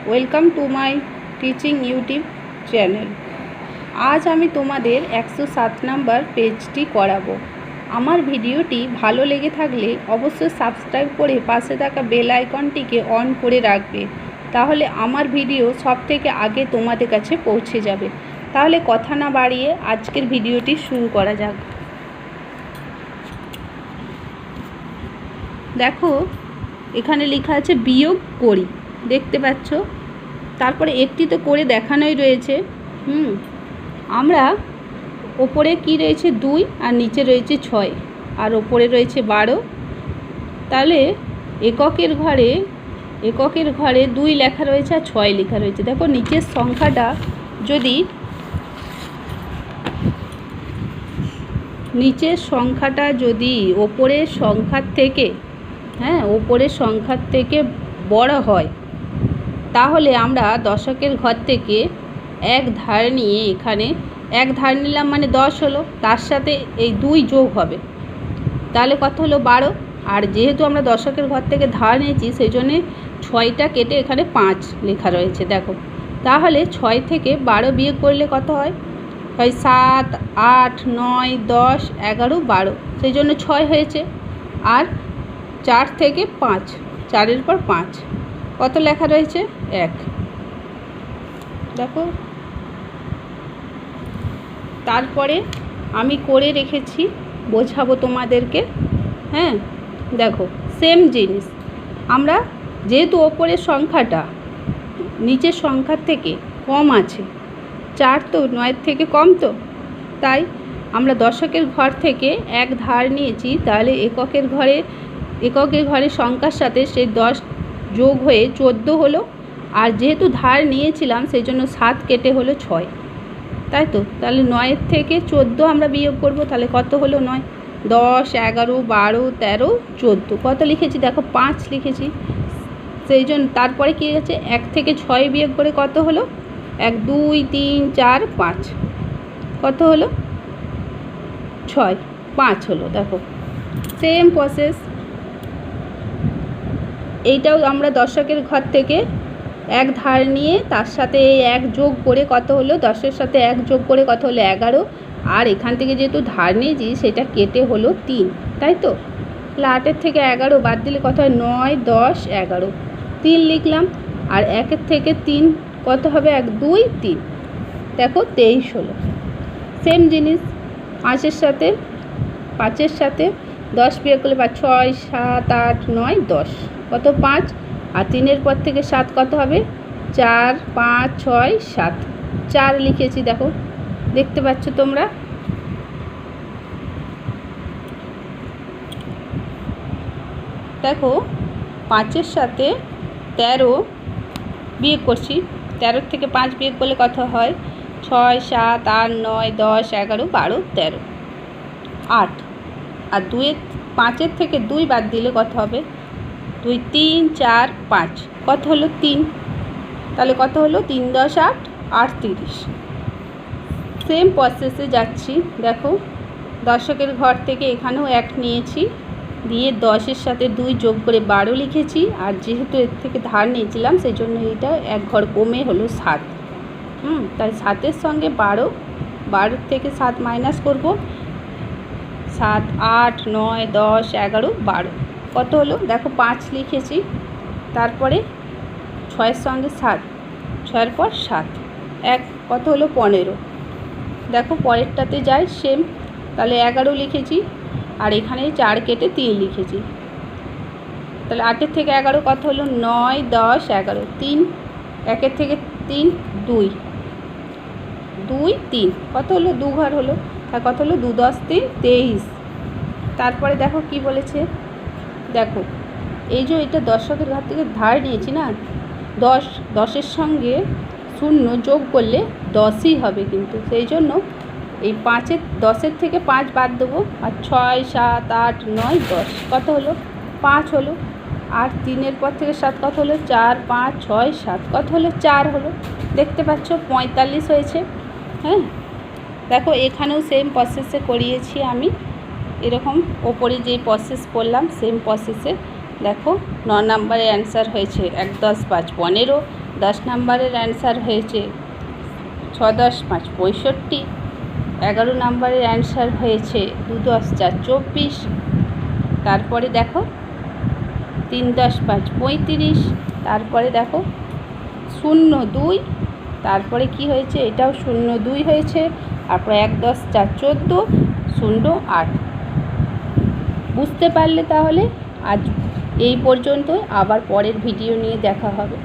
Welcome to my teaching YouTube channel. আজ আমি তোমাদের 107 নাম্বার পেজটি করাবো। আমার ভিডিওটি ভালো লেগে থাকলে অবশ্যই সাবস্ক্রাইব করে পাশে থাকা বেল আইকনটিকে অন করে রাখবে, তাহলে আমার ভিডিও সবথেকে আগে তোমাদের কাছে পৌঁছে যাবে। তাহলে কথা না বাড়িয়ে আজকের ভিডিওটি শুরু করা যাক। দেখো এখানে লেখা আছে বিয়োগ করি, দেখতে পাচ্ছ। তারপরে একটি তো করে দেখানোই রয়েছে। আমরা ওপরে কি রয়েছে 2 আর নিচে রয়েছে 6 আর ওপরে রয়েছে 12। তাহলে এককের ঘরে 2 লেখা রয়েছে আর 6 লেখা রয়েছে। দেখো নিচের সংখ্যাটা যদি ওপরের সংখ্যার থেকে বড় হয়, তাহলে আমরা দশকের ঘর থেকে এক ধার নিয়ে এখানে এক ধার নিলাম, মানে 10 হলো, তার সাথে এই 2 যোগ হবে, তাহলে কত হলো 12। আর যেহেতু আমরা দশকের ঘর থেকে ধার নিয়েছি সেই জন্যে 6টা কেটে এখানে 5 লেখা রয়েছে। দেখো তাহলে 6 থেকে 12 বিয়োগ করলে কত হয়? 7, 8, 9, 10, 11, 12, সেই জন্য 6 হয়েছে। আর 4 থেকে 5, 4-এর পর 5, কত লেখা রয়েছে? 1। দেখো তারপরে আমি করে রেখেছি, বোঝাবো তোমাদেরকে। দেখো সেম জিনিস, আমরা যেহেতু ওপরের সংখ্যাটা নিচের সংখ্যার থেকে কম আছে, 4 তো 9-এর থেকে কম, তো তাই আমরা দশকের ঘর থেকে এক ধার নিয়েছি, তাহলে এককের ঘরে সংখ্যার সাথে সেই 10 যোগ হয়ে 14 হলো। আর যেহেতু ধার নিয়েছিলাম সেই জন্য 7 কেটে হলো 6, তাই তো। তাহলে 9-এর থেকে 14 আমরা বিয়োগ করব, তাহলে কত হলো? 9, 10, 11, 12, 13, 14, কত লিখেছি? দেখো 5 লিখেছি। সেই জন্য তারপরে কী আছে? 1 থেকে 6 বিয়োগ করে কত হলো? 1, 2, 3, 4, 5, কত হলো? 6, 5 হলো। দেখো সেম প্রসেস, এইটাও আমরা দশকের ঘর থেকে এক ধার নিয়ে তার সাথে 1 যোগ করে কত হলো? 10-এর সাথে 1 যোগ করে কত হলো? 11। আর এখান থেকে যেহেতু ধার নিয়েছি সেটা কেটে হলো 3, তাই তো। তাহলে 8-এর থেকে 11 বাদ দিলে কত হয়? 9, 10, 11, 3 লিখলাম। আর 1-এর থেকে 3 কত হবে? 1, 2, 3, দেখো 23 হলো। সেম জিনিস 5-এর সাথে 10 বিয়োগ করলে 6, 7, 8, 9, 10, কত? 5। আর 3-এর পর থেকে 7 কত হবে? 4, 5, 6, 7, 4 লিখেছি। দেখো দেখতে পাচ্ছ তোমরা। দেখো 5-এর সাথে 13 বিয়োগ করছি, 13-এর থেকে 5 বিয়োগ করলে কত হয়? 6, 7, 8, 9, 10, 11, 12, 13, 8। আর 5-এর থেকে 2 বাদ দিলে কত হবে? 2, 3, 4, 5, কত হলো? 3। তাহলে কত হলো? 3, 10, 8, 38। সেম প্রসেসে যাচ্ছি। দেখো দশকের ঘর থেকে এখানেও 1 নিয়েছি, দিয়ে 10-এর সাথে 2 যোগ করে 12 লিখেছি। আর যেহেতু এর থেকে ধার নিয়েছিলাম সেই জন্য এটা 1 ঘর কমে হলো 7। তাই 7-এর সঙ্গে 12 থেকে 7 মাইনাস করব, 7, 8, 9, 10, 11, 12, কত হলো? দেখো 5 লিখেছি। তারপরে 6-এর সঙ্গে 7, 6-এর পর 7, 1, কত হলো? 15। দেখো পরেরটাতে যাই সেম, তাহলে 11 লিখেছি আর এখানে 4 কেটে 3 লিখেছি। তাহলে 8-এর থেকে 11 কত হলো? 9, 10, 11, 3, 1-এর থেকে 3, 2, 3, কত হলো? 2 ঘর হলো। আর কত হলো? 2, 10, 3, 23। তারপরে দেখো কি বলেছে। দেখো এই যে এটা দশকের ঘর থেকে ধার নিয়েছি না, 10-এর সঙ্গে 0 যোগ করলে 10ই হবে, কিন্তু সেই জন্য এই 10-এর থেকে 5 বাদ দেবো। আর 6, 7, 8, 9, 10, কত হলো? 5 হলো। আর 3-এর পর থেকে 7 কত হলো? 4, 5, 6, 7, কত হলো? 4 হলো। দেখতে পাচ্ছ 45 হয়েছে। দেখো এখানেও সেম প্রসেসে করিয়েছি আমি, এরকম ওপরে যেই প্রসেস করলাম সেম প্রসেসে। দেখো 9 নম্বরের অ্যান্সার হয়েছে 1, 10, 5, 15। 10 নম্বরের অ্যান্সার হয়েছে 6 10 5 65। 11 নম্বরের অ্যান্সার হয়েছে 2 10 4 24। তারপরে দেখো 3 10 5 35। তারপরে দেখো 0 2। তারপরে কি হয়েছে, এটাও 0 2 হয়েছে। তারপরে 1 10 4 14 0 8। বুঝতে পারলে? তাহলে আজ এই পর্যন্ত, আবার পরের ভিডিও নিয়ে দেখা হবে।